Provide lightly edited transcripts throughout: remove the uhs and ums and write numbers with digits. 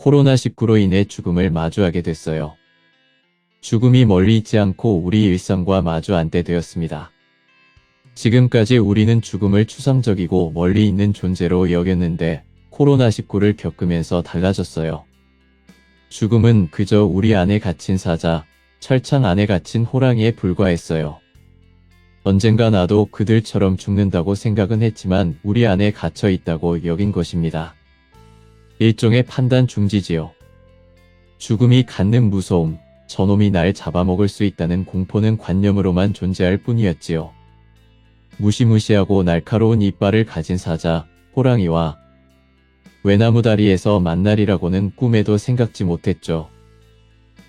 코로나19로 인해 죽음을 마주하게 됐어요. 죽음이 멀리 있지 않고 우리 일상과 마주 앉게 되었습니다. 지금까지 우리는 죽음을 추상적이고 멀리 있는 존재로 여겼는데 코로나19를 겪으면서 달라졌어요. 죽음은 그저 우리 안에 갇힌 사자, 철창 안에 갇힌 호랑이에 불과했어요. 언젠가 나도 그들처럼 죽는다고 생각은 했지만 우리 안에 갇혀 있다고 여긴 것입니다. 일종의 판단 중지지요. 죽음이 갖는 무서움, 저놈이 날 잡아먹을 수 있다는 공포는 관념으로만 존재할 뿐이었지요. 무시무시하고 날카로운 이빨을 가진 사자, 호랑이와 외나무 다리에서 만날이라고는 꿈에도 생각지 못했죠.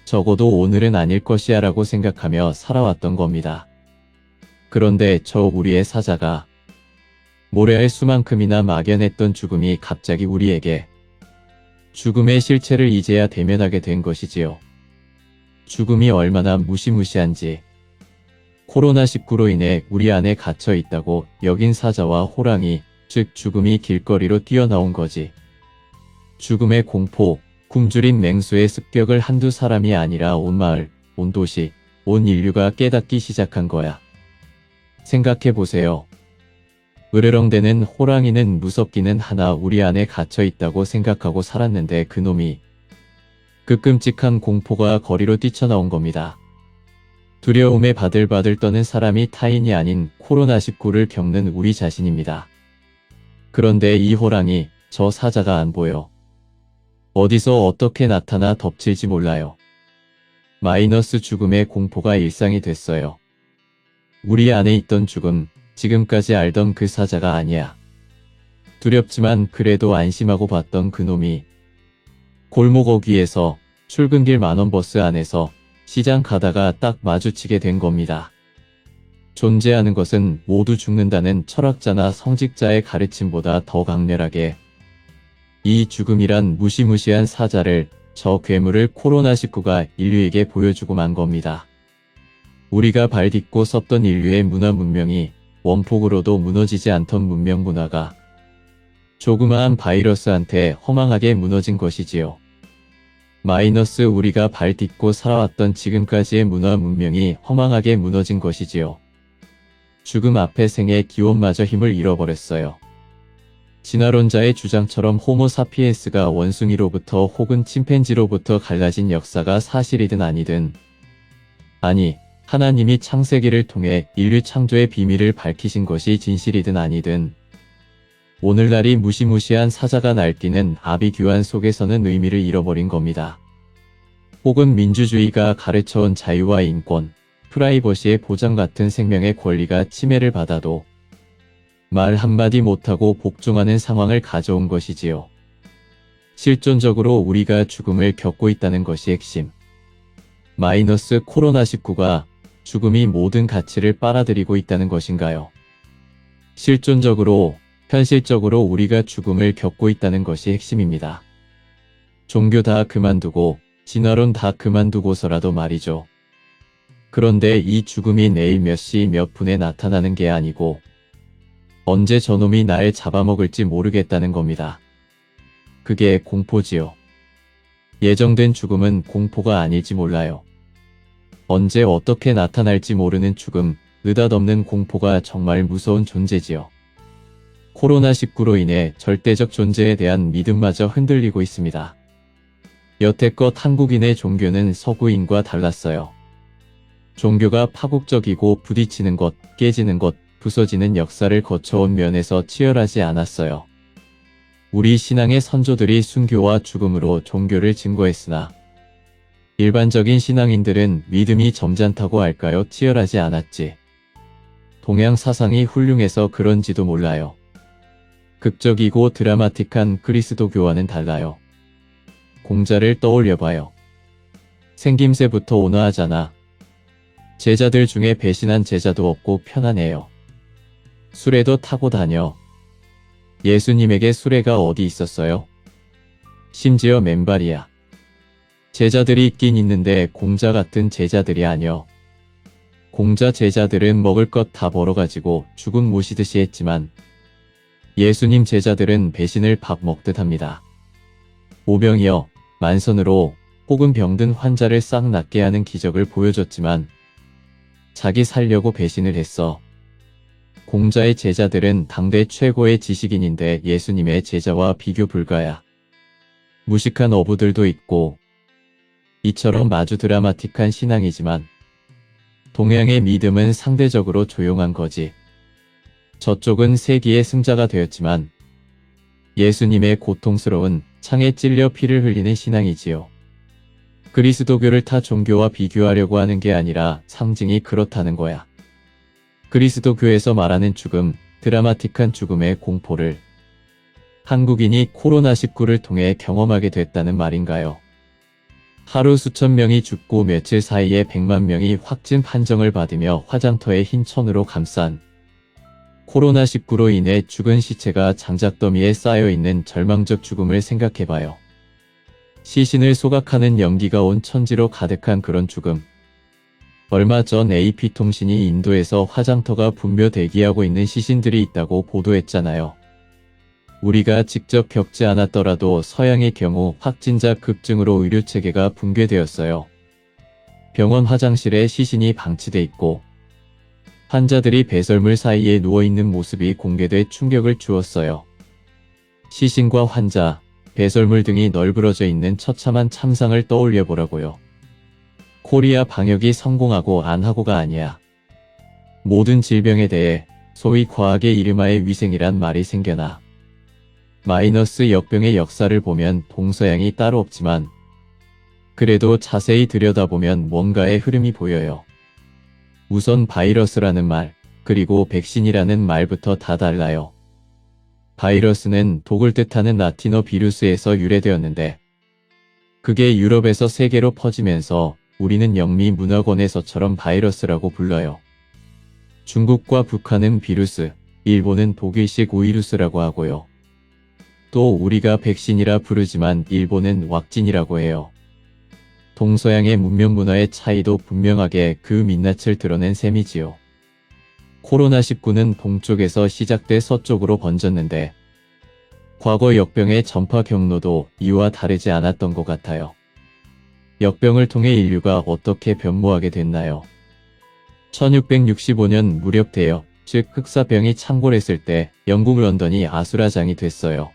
적어도 오늘은 아닐 것이야 라고 생각하며 살아왔던 겁니다. 그런데 저 우리의 사자가 모래알 수만큼이나 막연했던 죽음이 갑자기 우리에게 죽음의 실체를 이제야 대면하게 된 것이지요. 죽음이 얼마나 무시무시한지, 코로나19로 인해 우리 안에 갇혀 있다고 여긴 사자와 호랑이, 즉 죽음이 길거리로 뛰어나온 거지. 죽음의 공포, 굶주린 맹수의 습격을 한두 사람이 아니라 온 마을, 온 도시, 온 인류가 깨닫기 시작한 거야. 생각해보세요. 으르렁대는 호랑이는 무섭기는 하나 우리 안에 갇혀 있다고 생각하고 살았는데 그놈이 그 끔찍한 공포가 거리로 뛰쳐나온 겁니다. 두려움에 바들바들 떠는 사람이 타인이 아닌 코로나19를 겪는 우리 자신입니다. 그런데 이 호랑이, 저 사자가 안 보여. 어디서 어떻게 나타나 덮칠지 몰라요. 마이너스 죽음의 공포가 일상이 됐어요. 우리 안에 있던 죽음, 지금까지 알던 그 사자가 아니야. 두렵지만 그래도 안심하고 봤던 그놈이 골목 어귀에서, 출근길 만원버스 안에서, 시장 가다가 딱 마주치게 된 겁니다. 존재하는 것은 모두 죽는다는 철학자나 성직자의 가르침보다 더 강렬하게 이 죽음이란 무시무시한 사자를, 저 괴물을 코로나19가 인류에게 보여주고 만 겁니다. 우리가 발 딛고 섰던 인류의 문화 문명이 원폭으로도 무너지지 않던 문명 문화가 조그마한 바이러스한테 허망하게 무너진 것이지요. 마이너스 우리가 발 딛고 살아왔던 지금까지의 문화 문명이 허망하게 무너진 것이지요. 죽음 앞에 생의 기원마저 힘을 잃어버렸어요. 진화론자의 주장처럼 호모 사피엔스가 원숭이로부터 혹은 침팬지로부터 갈라진 역사가 사실이든 아니든, 아니, 하나님이 창세기를 통해 인류 창조의 비밀을 밝히신 것이 진실이든 아니든, 오늘날이 무시무시한 사자가 날뛰는 아비규환 속에서는 의미를 잃어버린 겁니다. 혹은 민주주의가 가르쳐온 자유와 인권, 프라이버시의 보장 같은 생명의 권리가 침해를 받아도 말 한마디 못하고 복종하는 상황을 가져온 것이지요. 실존적으로 우리가 죽음을 겪고 있다는 것이 핵심. 마이너스 코로나19가 죽음이 모든 가치를 빨아들이고 있다는 것인가요? 실존적으로, 현실적으로 우리가 죽음을 겪고 있다는 것이 핵심입니다. 종교 다 그만두고, 진화론 다 그만두고서라도 말이죠. 그런데 이 죽음이 내일 몇 시 몇 분에 나타나는 게 아니고, 언제 저놈이 날 잡아먹을지 모르겠다는 겁니다. 그게 공포지요. 예정된 죽음은 공포가 아닐지 몰라요. 언제 어떻게 나타날지 모르는 죽음, 느닷없는 공포가 정말 무서운 존재지요. 코로나19로 인해 절대적 존재에 대한 믿음마저 흔들리고 있습니다. 여태껏 한국인의 종교는 서구인과 달랐어요. 종교가 파국적이고 부딪히는 것, 깨지는 것, 부서지는 역사를 거쳐온 면에서 치열하지 않았어요. 우리 신앙의 선조들이 순교와 죽음으로 종교를 증거했으나 일반적인 신앙인들은 믿음이 점잖다고 할까요? 치열하지 않았지. 동양 사상이 훌륭해서 그런지도 몰라요. 극적이고 드라마틱한 그리스도교와는 달라요. 공자를 떠올려봐요. 생김새부터 온화하잖아. 제자들 중에 배신한 제자도 없고 편안해요. 수레도 타고 다녀. 예수님에게 수레가 어디 있었어요? 심지어 맨발이야. 제자들이 있긴 있는데 공자 같은 제자들이 아니여. 공자 제자들은 먹을 것 다 벌어가지고 죽은 모시듯이 했지만 예수님 제자들은 배신을 밥 먹듯 합니다. 오병이여, 만선으로 혹은 병든 환자를 싹 낫게 하는 기적을 보여줬지만 자기 살려고 배신을 했어. 공자의 제자들은 당대 최고의 지식인인데 예수님의 제자와 비교 불가야. 무식한 어부들도 있고 이처럼 아주 드라마틱한 신앙이지만 동양의 믿음은 상대적으로 조용한 거지. 저쪽은 세기의 승자가 되었지만 예수님의 고통스러운 창에 찔려 피를 흘리는 신앙이지요. 그리스도교를 타 종교와 비교하려고 하는 게 아니라 상징이 그렇다는 거야. 그리스도교에서 말하는 죽음, 드라마틱한 죽음의 공포를 한국인이 코로나19를 통해 경험하게 됐다는 말인가요? 하루 수천 명이 죽고 며칠 사이에 100만 명이 확진 판정을 받으며 화장터에 흰 천으로 감싼 코로나19로 인해 죽은 시체가 장작더미에 쌓여있는 절망적 죽음을 생각해봐요. 시신을 소각하는 연기가 온 천지로 가득한 그런 죽음. 얼마 전 AP통신이 인도에서 화장터가 분묘 대기하고 있는 시신들이 있다고 보도했잖아요. 우리가 직접 겪지 않았더라도 서양의 경우 확진자 급증으로 의료체계가 붕괴되었어요. 병원 화장실에 시신이 방치돼 있고 환자들이 배설물 사이에 누워있는 모습이 공개돼 충격을 주었어요. 시신과 환자, 배설물 등이 널브러져 있는 처참한 참상을 떠올려보라고요. 코리아 방역이 성공하고 안 하고가 아니야. 모든 질병에 대해 소위 과학의 이름하에 위생이란 말이 생겨나. 마이너스 역병의 역사를 보면 동서양이 따로 없지만 그래도 자세히 들여다보면 뭔가의 흐름이 보여요. 우선 바이러스라는 말, 그리고 백신이라는 말부터 다 달라요. 바이러스는 독을 뜻하는 라틴어 비루스에서 유래되었는데 그게 유럽에서 세계로 퍼지면서 우리는 영미문화권에서처럼 바이러스라고 불러요. 중국과 북한은 비루스, 일본은 독일식 우이루스라고 하고요. 또 우리가 백신이라 부르지만 일본은 왁진이라고 해요. 동서양의 문명 문화의 차이도 분명하게 그 민낯을 드러낸 셈이지요. 코로나19는 동쪽에서 시작돼 서쪽으로 번졌는데 과거 역병의 전파 경로도 이와 다르지 않았던 것 같아요. 역병을 통해 인류가 어떻게 변모하게 됐나요? 1665년 무렵 대역, 즉 흑사병이 창궐했을 때 영국 런던이 아수라장이 됐어요.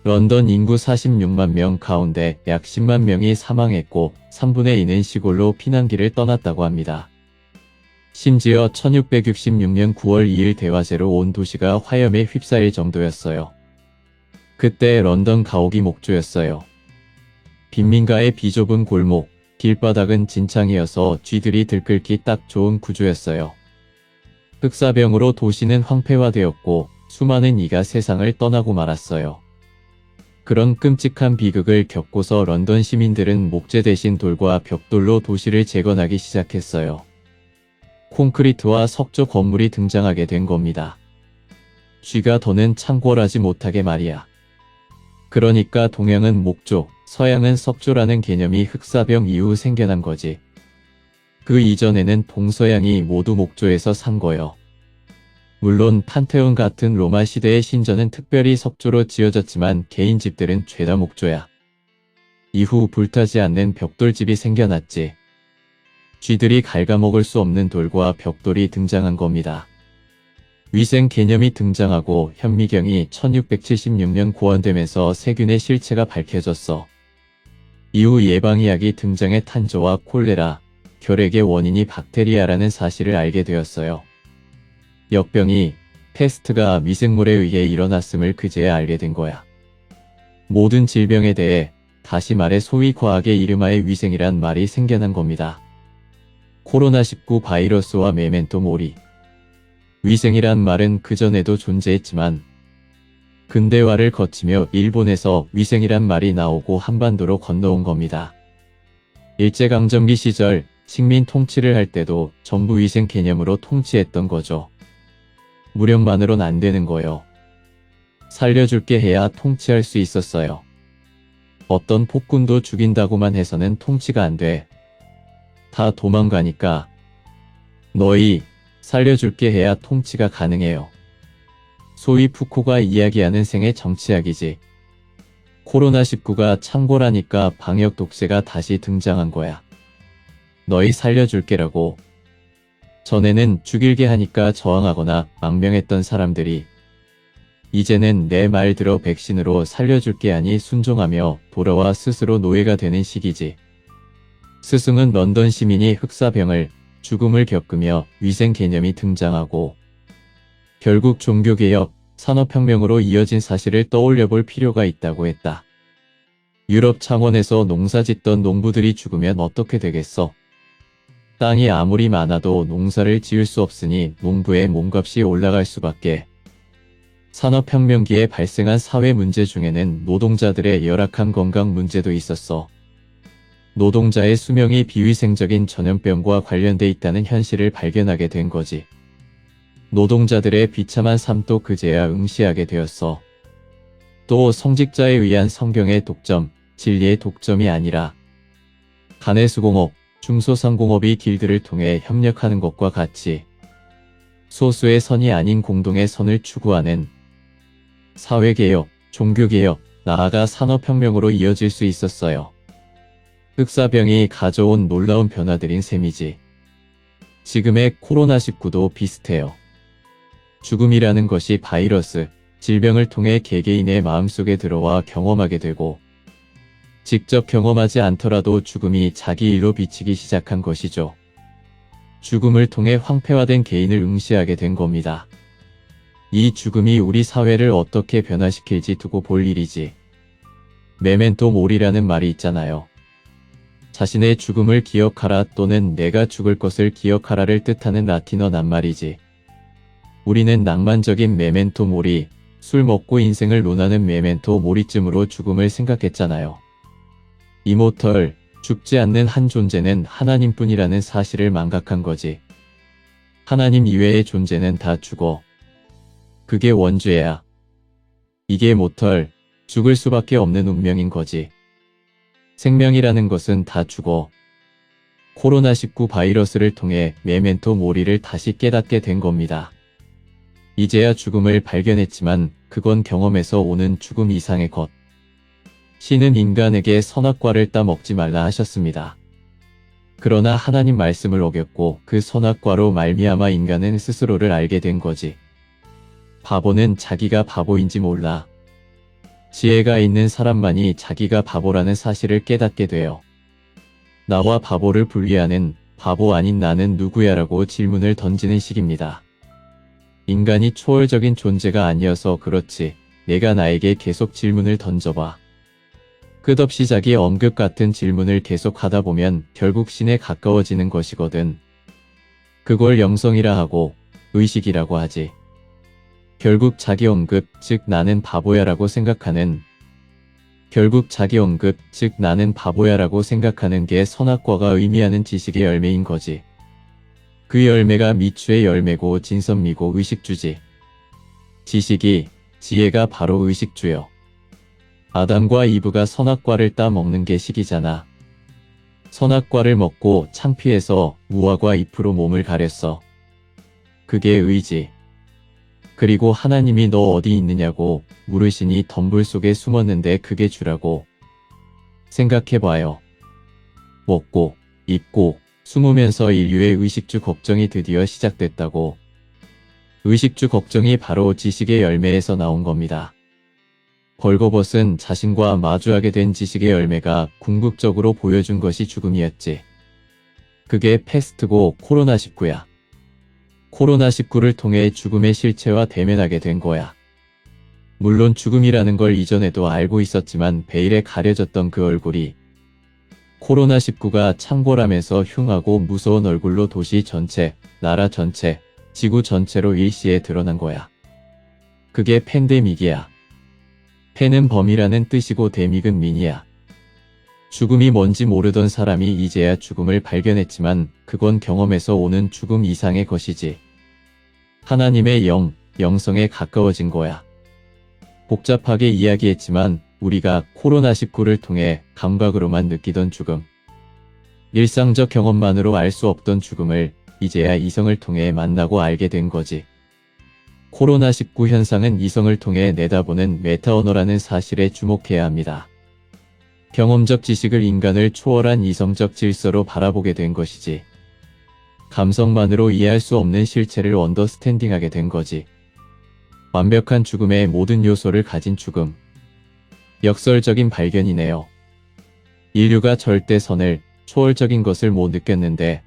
런던 인구 46만 명 가운데 약 10만 명이 사망했고 3분의 2는 시골로 피난길을 떠났다고 합니다. 심지어 1666년 9월 2일 대화재로 온 도시가 화염에 휩싸일 정도였어요. 그때 런던 가옥이 목조였어요. 빈민가의 비좁은 골목, 길바닥은 진창이어서 쥐들이 들끓기 딱 좋은 구조였어요. 흑사병으로 도시는 황폐화되었고 수많은 이가 세상을 떠나고 말았어요. 그런 끔찍한 비극을 겪고서 런던 시민들은 목재 대신 돌과 벽돌로 도시를 재건하기 시작했어요. 콘크리트와 석조 건물이 등장하게 된 겁니다. 쥐가 더는 창궐하지 못하게 말이야. 그러니까 동양은 목조, 서양은 석조라는 개념이 흑사병 이후 생겨난 거지. 그 이전에는 동서양이 모두 목조에서 산 거요. 물론 판테온 같은 로마 시대의 신전은 특별히 석조로 지어졌지만 개인 집들은 죄다 목조야. 이후 불타지 않는 벽돌집이 생겨났지. 쥐들이 갉아먹을 수 없는 돌과 벽돌이 등장한 겁니다. 위생 개념이 등장하고 현미경이 1676년 고안되면서 세균의 실체가 밝혀졌어. 이후 예방의학이 등장해 탄저와 콜레라, 결핵의 원인이 박테리아라는 사실을 알게 되었어요. 역병이, 패스트가 미생물에 의해 일어났음을 그제야 알게 된 거야. 모든 질병에 대해 다시 말해 소위 과학의 이름하에 위생이란 말이 생겨난 겁니다. 코로나19 바이러스와 메멘토 모리. 위생이란 말은 그전에도 존재했지만 근대화를 거치며 일본에서 위생이란 말이 나오고 한반도로 건너온 겁니다. 일제강점기 시절 식민 통치를 할 때도 전부 위생 개념으로 통치했던 거죠. 무력만으론 안 되는 거요. 살려줄게 해야 통치할 수 있었어요. 어떤 폭군도 죽인다고만 해서는 통치가 안 돼. 다 도망가니까 너희 살려줄게 해야 통치가 가능해요. 소위 푸코가 이야기하는 생애 정치학이지. 코로나19가 창궐하니까 방역 독재가 다시 등장한 거야. 너희 살려줄게라고. 전에는 죽일게 하니까 저항하거나 망명했던 사람들이 이제는 내 말 들어 백신으로 살려줄게 하니 순종하며 돌아와 스스로 노예가 되는 시기지. 스승은 런던 시민이 흑사병을, 죽음을 겪으며 위생 개념이 등장하고 결국 종교개혁, 산업혁명으로 이어진 사실을 떠올려 볼 필요가 있다고 했다. 유럽 창원에서 농사짓던 농부들이 죽으면 어떻게 되겠어? 땅이 아무리 많아도 농사를 지을 수 없으니 농부의 몸값이 올라갈 수밖에. 산업혁명기에 발생한 사회 문제 중에는 노동자들의 열악한 건강 문제도 있었어. 노동자의 수명이 비위생적인 전염병과 관련돼 있다는 현실을 발견하게 된 거지. 노동자들의 비참한 삶도 그제야 응시하게 되었어. 또 성직자에 의한 성경의 독점, 진리의 독점이 아니라 가내수공업, 중소상공업이 길들을 통해 협력하는 것과 같이 소수의 선이 아닌 공동의 선을 추구하는 사회개혁, 종교개혁, 나아가 산업혁명으로 이어질 수 있었어요. 흑사병이 가져온 놀라운 변화들인 셈이지. 지금의 코로나19도 비슷해요. 죽음이라는 것이 바이러스, 질병을 통해 개개인의 마음속에 들어와 경험하게 되고 직접 경험하지 않더라도 죽음이 자기 일로 비치기 시작한 것이죠. 죽음을 통해 황폐화된 개인을 응시하게 된 겁니다. 이 죽음이 우리 사회를 어떻게 변화시킬지 두고 볼 일이지. 메멘토 모리라는 말이 있잖아요. 자신의 죽음을 기억하라 또는 내가 죽을 것을 기억하라를 뜻하는 라틴어 낱말이지. 우리는 낭만적인 메멘토 모리, 술 먹고 인생을 논하는 메멘토 모리쯤으로 죽음을 생각했잖아요. 이모털, 죽지 않는 한 존재는 하나님뿐이라는 사실을 망각한 거지. 하나님 이외의 존재는 다 죽어. 그게 원죄야. 이게 모털, 죽을 수밖에 없는 운명인 거지. 생명이라는 것은 다 죽어. 코로나19 바이러스를 통해 메멘토 모리를 다시 깨닫게 된 겁니다. 이제야 죽음을 발견했지만 그건 경험에서 오는 죽음 이상의 것. 신은 인간에게 선악과를 따 먹지 말라 하셨습니다. 그러나 하나님 말씀을 어겼고 그 선악과로 말미암아 인간은 스스로를 알게 된 거지. 바보는 자기가 바보인지 몰라. 지혜가 있는 사람만이 자기가 바보라는 사실을 깨닫게 돼요. 나와 바보를 분리하는 바보 아닌 나는 누구야라고 질문을 던지는 식입니다. 인간이 초월적인 존재가 아니어서 그렇지. 내가 나에게 계속 질문을 던져봐. 끝없이 자기 언급 같은 질문을 계속 하다 보면 결국 신에 가까워지는 것이거든. 그걸 영성이라 하고 의식이라고 하지. 결국 자기 언급, 즉 나는 바보야라고 생각하는 게 선악과가 의미하는 지식의 열매인 거지. 그 열매가 미추의 열매고 진선미고 의식주지. 지식이, 지혜가 바로 의식주요. 아담과 이브가 선악과를 따 먹는 게 식이잖아. 선악과를 먹고 창피해서 무화과 잎으로 몸을 가렸어. 그게 의지. 그리고 하나님이 너 어디 있느냐고 물으시니 덤불 속에 숨었는데 그게 주라고. 생각해봐요. 먹고, 입고, 숨으면서 인류의 의식주 걱정이 드디어 시작됐다고. 의식주 걱정이 바로 지식의 열매에서 나온 겁니다. 벌거벗은 자신과 마주하게 된 지식의 열매가 궁극적으로 보여준 것이 죽음이었지. 그게 패스트고 코로나19야. 코로나19를 통해 죽음의 실체와 대면하게 된 거야. 물론 죽음이라는 걸 이전에도 알고 있었지만 베일에 가려졌던 그 얼굴이 코로나19가 창궐하면서 흉하고 무서운 얼굴로 도시 전체, 나라 전체, 지구 전체로 일시에 드러난 거야. 그게 팬데믹이야. 팬은 범이라는 뜻이고 데믹은 민이야. 죽음이 뭔지 모르던 사람이 이제야 죽음을 발견했지만 그건 경험에서 오는 죽음 이상의 것이지. 하나님의 영성에 가까워진 거야. 복잡하게 이야기했지만 우리가 코로나19를 통해 감각으로만 느끼던 죽음, 일상적 경험만으로 알 수 없던 죽음을 이제야 이성을 통해 만나고 알게 된 거지. 코로나19 현상은 이성을 통해 내다보는 메타언어라는 사실에 주목해야 합니다. 경험적 지식을 인간을 초월한 이성적 질서로 바라보게 된 것이지. 감성만으로 이해할 수 없는 실체를 언더스탠딩하게 된 거지. 완벽한 죽음의 모든 요소를 가진 죽음. 역설적인 발견이네요. 인류가 절대선을, 초월적인 것을 못 느꼈는데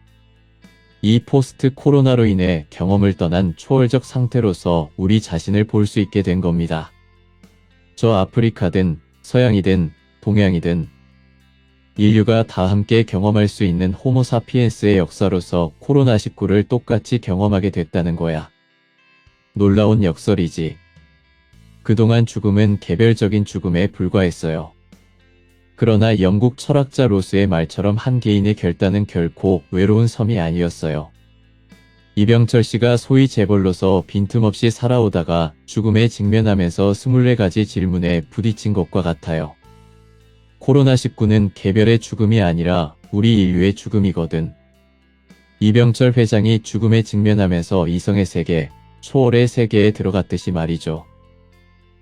이 포스트 코로나로 인해 경험을 떠난 초월적 상태로서 우리 자신을 볼 수 있게 된 겁니다. 저 아프리카든 서양이든 동양이든 인류가 다 함께 경험할 수 있는 호모사피엔스의 역사로서 코로나19를 똑같이 경험하게 됐다는 거야. 놀라운 역설이지. 그동안 죽음은 개별적인 죽음에 불과했어요. 그러나 영국 철학자 로스의 말처럼 한 개인의 결단은 결코 외로운 섬이 아니었어요. 이병철 씨가 소위 재벌로서 빈틈없이 살아오다가 죽음에 직면하면서 24가지 질문에 부딪힌 것과 같아요. 코로나19는 개별의 죽음이 아니라 우리 인류의 죽음이거든. 이병철 회장이 죽음에 직면하면서 이성의 세계, 초월의 세계에 들어갔듯이 말이죠.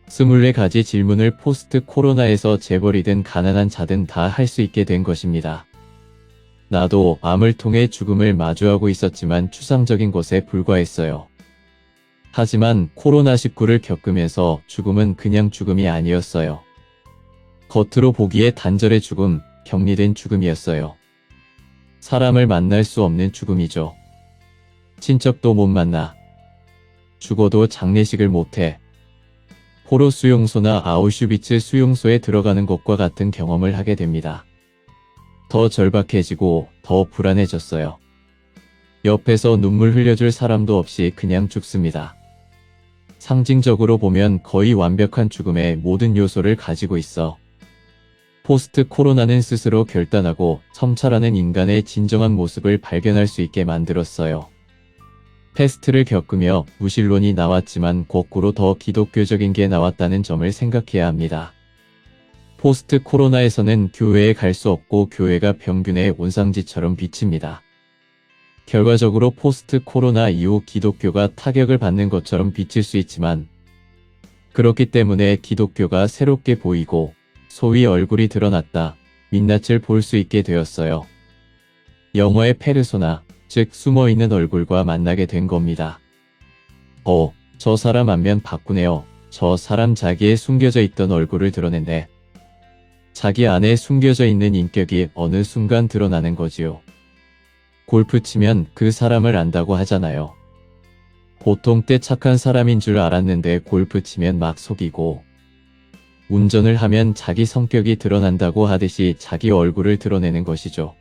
24가지 질문을 포스트 코로나에서 재벌이든 가난한 자든 다 할 수 있게 된 것입니다. 나도 암을 통해 죽음을 마주하고 있었지만 추상적인 것에 불과했어요. 하지만 코로나19를 겪으면서 죽음은 그냥 죽음이 아니었어요. 겉으로 보기에 단절의 죽음, 격리된 죽음이었어요. 사람을 만날 수 없는 죽음이죠. 친척도 못 만나. 죽어도 장례식을 못해. 포로 수용소나 아우슈비츠 수용소에 들어가는 것과 같은 경험을 하게 됩니다. 더 절박해지고 더 불안해졌어요. 옆에서 눈물 흘려줄 사람도 없이 그냥 죽습니다. 상징적으로 보면 거의 완벽한 죽음의 모든 요소를 가지고 있어. 포스트 코로나는 스스로 결단하고 성찰하는 인간의 진정한 모습을 발견할 수 있게 만들었어요. 패스트를 겪으며 무신론이 나왔지만 거꾸로 더 기독교적인 게 나왔다는 점을 생각해야 합니다. 포스트 코로나에서는 교회에 갈 수 없고 교회가 병균의 온상지처럼 비칩니다. 결과적으로 포스트 코로나 이후 기독교가 타격을 받는 것처럼 비칠 수 있지만 그렇기 때문에 기독교가 새롭게 보이고 소위 얼굴이 드러났다, 민낯을 볼 수 있게 되었어요. 영어의 페르소나, 즉 숨어있는 얼굴과 만나게 된 겁니다. 저 사람 안면 바꾸네요. 저 사람 자기의 숨겨져 있던 얼굴을 드러낸대. 자기 안에 숨겨져 있는 인격이 어느 순간 드러나는 거지요. 골프 치면 그 사람을 안다고 하잖아요. 보통 때 착한 사람인 줄 알았는데 골프 치면 막 속이고 운전을 하면 자기 성격이 드러난다고 하듯이 자기 얼굴을 드러내는 것이죠.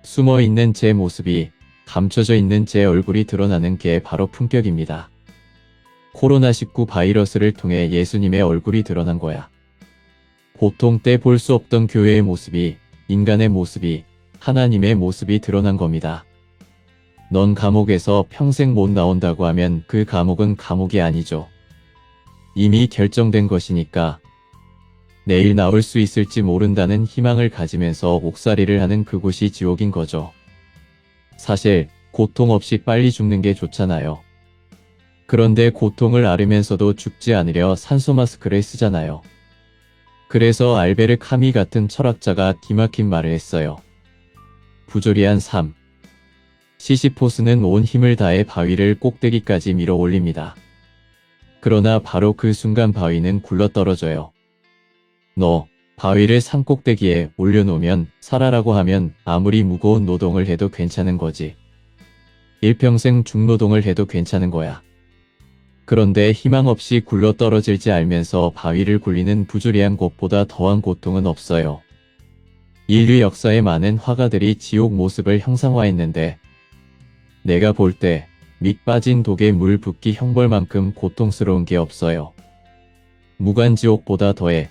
숨어있는 제 모습이, 감춰져 있는 제 얼굴이 드러나는 게 바로 품격입니다. 코로나19 바이러스를 통해 예수님의 얼굴이 드러난 거야. 보통 때 볼 수 없던 교회의 모습이, 인간의 모습이, 하나님의 모습이 드러난 겁니다. 넌 감옥에서 평생 못 나온다고 하면 그 감옥은 감옥이 아니죠. 이미 결정된 것이니까. 내일 나올 수 있을지 모른다는 희망을 가지면서 옥살이를 하는 그곳이 지옥인 거죠. 사실 고통 없이 빨리 죽는 게 좋잖아요. 그런데 고통을 앓으면서도 죽지 않으려 산소 마스크를 쓰잖아요. 그래서 알베르 카미 같은 철학자가 기막힌 말을 했어요. 부조리한 삶. 시시포스는 온 힘을 다해 바위를 꼭대기까지 밀어 올립니다. 그러나 바로 그 순간 바위는 굴러떨어져요. 너 바위를 산 꼭대기에 올려놓으면 살아라고 하면 아무리 무거운 노동을 해도 괜찮은 거지. 일평생 중노동을 해도 괜찮은 거야. 그런데 희망 없이 굴러떨어질지 알면서 바위를 굴리는 부조리한 것보다 더한 고통은 없어요. 인류 역사의 많은 화가들이 지옥 모습을 형상화했는데 내가 볼 때 밑 빠진 독에 물 붓기 형벌만큼 고통스러운 게 없어요. 무간지옥보다 더해.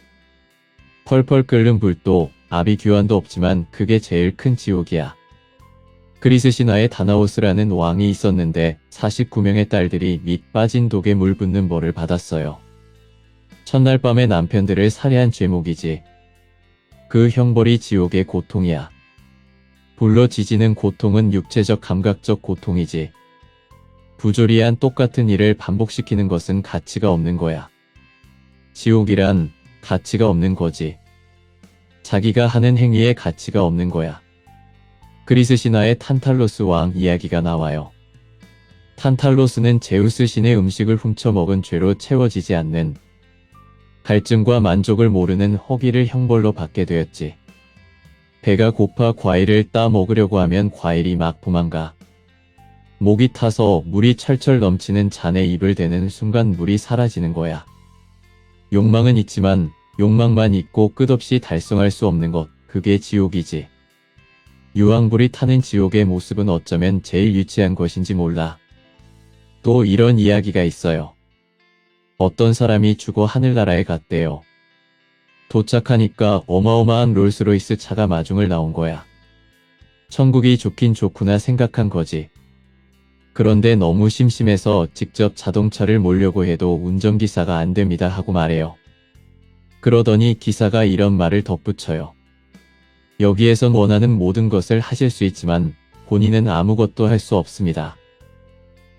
펄펄 끓는 불도 아비규환도 없지만 그게 제일 큰 지옥이야. 그리스 신화에 다나오스라는 왕이 있었는데 49명의 딸들이 밑 빠진 독에 물 붓는 벌을 받았어요. 첫날 밤에 남편들을 살해한 죄목이지. 그 형벌이 지옥의 고통이야. 불로 지지는 고통은 육체적 감각적 고통이지. 부조리한 똑같은 일을 반복시키는 것은 가치가 없는 거야. 지옥이란 가치가 없는 거지. 자기가 하는 행위에 가치가 없는 거야. 그리스 신화의 탄탈로스 왕 이야기가 나와요. 탄탈로스는 제우스 신의 음식을 훔쳐 먹은 죄로 채워지지 않는 갈증과 만족을 모르는 허기를 형벌로 받게 되었지. 배가 고파 과일을 따 먹으려고 하면 과일이 막 도망가. 목이 타서 물이 철철 넘치는 잔에 입을 대는 순간 물이 사라지는 거야. 욕망은 있지만 욕망만 있고 끝없이 달성할 수 없는 것, 그게 지옥이지. 유황불이 타는 지옥의 모습은 어쩌면 제일 유치한 것인지 몰라. 또 이런 이야기가 있어요. 어떤 사람이 죽어 하늘나라에 갔대요. 도착하니까 어마어마한 롤스로이스 차가 마중을 나온 거야. 천국이 좋긴 좋구나 생각한 거지. 그런데 너무 심심해서 직접 자동차를 몰려고 해도 운전기사가 안 됩니다 하고 말해요. 그러더니 기사가 이런 말을 덧붙여요. 여기에선 원하는 모든 것을 하실 수 있지만 본인은 아무것도 할 수 없습니다.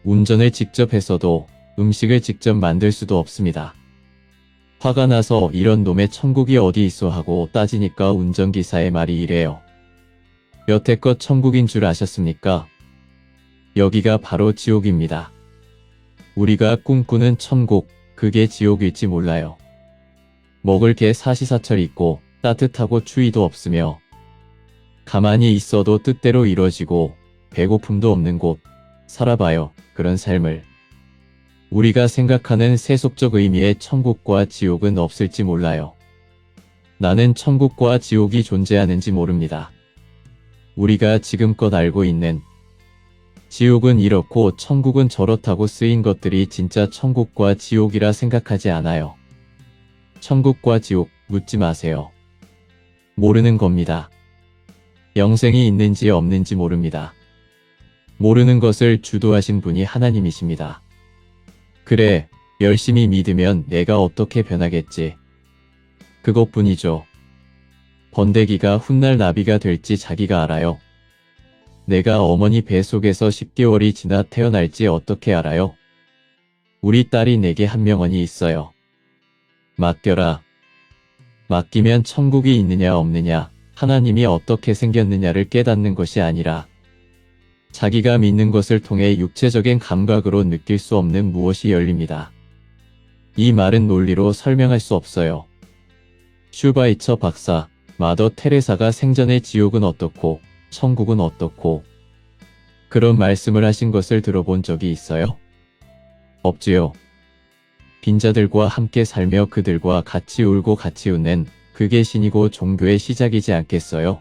운전을 직접 했어도 음식을 직접 만들 수도 없습니다. 화가 나서 이런 놈의 천국이 어디 있어 하고 따지니까 운전기사의 말이 이래요. 여태껏 천국인 줄 아셨습니까? 여기가 바로 지옥입니다. 우리가 꿈꾸는 천국, 그게 지옥일지 몰라요. 먹을 게 사시사철 있고 따뜻하고 추위도 없으며 가만히 있어도 뜻대로 이루어지고 배고픔도 없는 곳, 살아봐요. 그런 삶을. 우리가 생각하는 세속적 의미의 천국과 지옥은 없을지 몰라요. 나는 천국과 지옥이 존재하는지 모릅니다. 우리가 지금껏 알고 있는 지옥은 이렇고 천국은 저렇다고 쓰인 것들이 진짜 천국과 지옥이라 생각하지 않아요. 천국과 지옥 묻지 마세요. 모르는 겁니다. 영생이 있는지 없는지 모릅니다. 모르는 것을 주도하신 분이 하나님이십니다. 그래, 열심히 믿으면 내가 어떻게 변하겠지. 그것뿐이죠. 번데기가 훗날 나비가 될지 자기가 알아요. 내가 어머니 배 속에서 10개월이 지나 태어날지 어떻게 알아요? 우리 딸이 내게 한 명언이 있어요. 맡겨라. 맡기면 천국이 있느냐 없느냐, 하나님이 어떻게 생겼느냐를 깨닫는 것이 아니라 자기가 믿는 것을 통해 육체적인 감각으로 느낄 수 없는 무엇이 열립니다. 이 말은 논리로 설명할 수 없어요. 슈바이처 박사, 마더 테레사가 생전에 지옥은 어떻고 천국은 어떻고 그런 말씀을 하신 것을 들어본 적이 있어요? 없지요. 빈자들과 함께 살며 그들과 같이 울고 같이 웃는 그게 신이고 종교의 시작이지 않겠어요?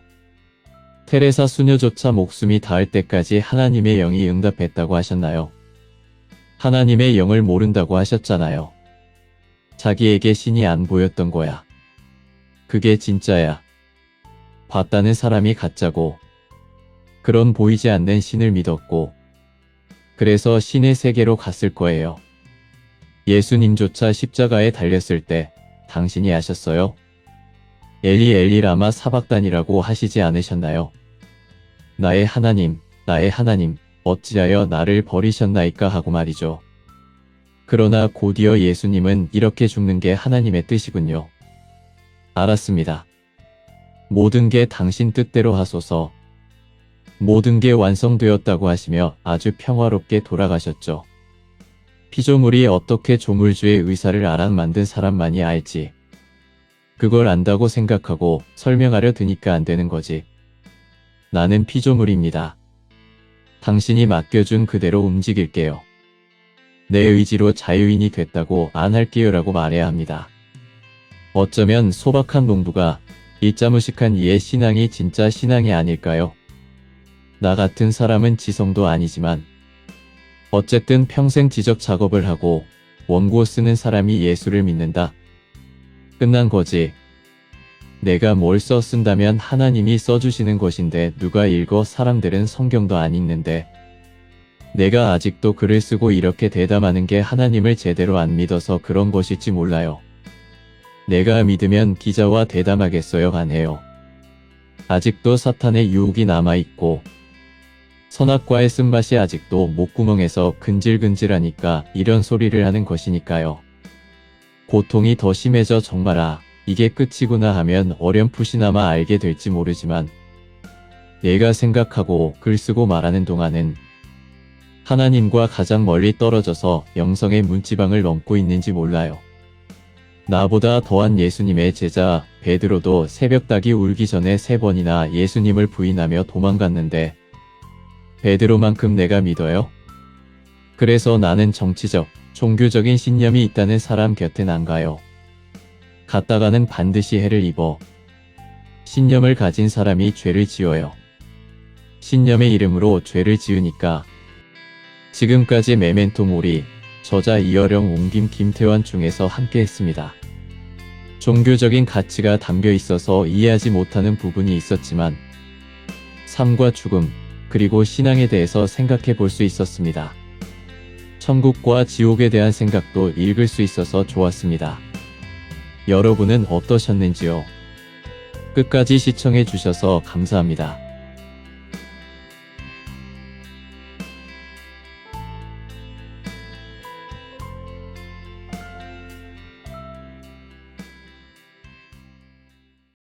테레사 수녀조차 목숨이 닿을 때까지 하나님의 영이 응답했다고 하셨나요? 하나님의 영을 모른다고 하셨잖아요. 자기에게 신이 안 보였던 거야. 그게 진짜야. 봤다는 사람이 가짜고 그런 보이지 않는 신을 믿었고 그래서 신의 세계로 갔을 거예요. 예수님조차 십자가에 달렸을 때 당신이 아셨어요? 엘리 엘리 라마 사박단이라고 하시지 않으셨나요? 나의 하나님, 나의 하나님, 어찌하여 나를 버리셨나이까 하고 말이죠. 그러나 곧이어 예수님은 이렇게 죽는 게 하나님의 뜻이군요. 알았습니다. 모든 게 당신 뜻대로 하소서. 모든 게 완성되었다고 하시며 아주 평화롭게 돌아가셨죠. 피조물이 어떻게 조물주의 의사를 알아 만든 사람만이 알지. 그걸 안다고 생각하고 설명하려 드니까 안 되는 거지. 나는 피조물입니다. 당신이 맡겨준 그대로 움직일게요. 내 의지로 자유인이 됐다고 안 할게요라고 말해야 합니다. 어쩌면 소박한 농부가 이짜무식한 이의 신앙이 진짜 신앙이 아닐까요? 나 같은 사람은 지성도 아니지만 어쨌든 평생 지적 작업을 하고 원고 쓰는 사람이 예수를 믿는다. 끝난 거지. 내가 뭘 쓴다면 하나님이 써주시는 것인데 누가 읽어? 사람들은 성경도 안 읽는데 내가 아직도 글을 쓰고 이렇게 대담하는 게 하나님을 제대로 안 믿어서 그런 것일지 몰라요. 내가 믿으면 기자와 대담하겠어요? 안 해요. 아직도 사탄의 유혹이 남아있고 선악과의 쓴맛이 아직도 목구멍에서 근질근질하니까 이런 소리를 하는 것이니까요. 고통이 더 심해져 정말아, 이게 끝이구나 하면 어렴풋이나마 알게 될지 모르지만 내가 생각하고 글 쓰고 말하는 동안은 하나님과 가장 멀리 떨어져서 영성의 문지방을 넘고 있는지 몰라요. 나보다 더한 예수님의 제자 베드로도 새벽닭이 울기 전에 3번이나 예수님을 부인하며 도망갔는데 베드로만큼 내가 믿어요? 그래서 나는 정치적, 종교적인 신념이 있다는 사람 곁엔 안 가요. 갔다가는 반드시 해를 입어. 신념을 가진 사람이 죄를 지어요. 신념의 이름으로 죄를 지으니까. 지금까지 메멘토 모리, 저자 이어령 옹김 김태환 중에서 함께 했습니다. 종교적인 가치가 담겨 있어서 이해하지 못하는 부분이 있었지만 삶과 죽음, 그리고 신앙에 대해서 생각해 볼 수 있었습니다. 천국과 지옥에 대한 생각도 읽을 수 있어서 좋았습니다. 여러분은 어떠셨는지요? 끝까지 시청해 주셔서 감사합니다.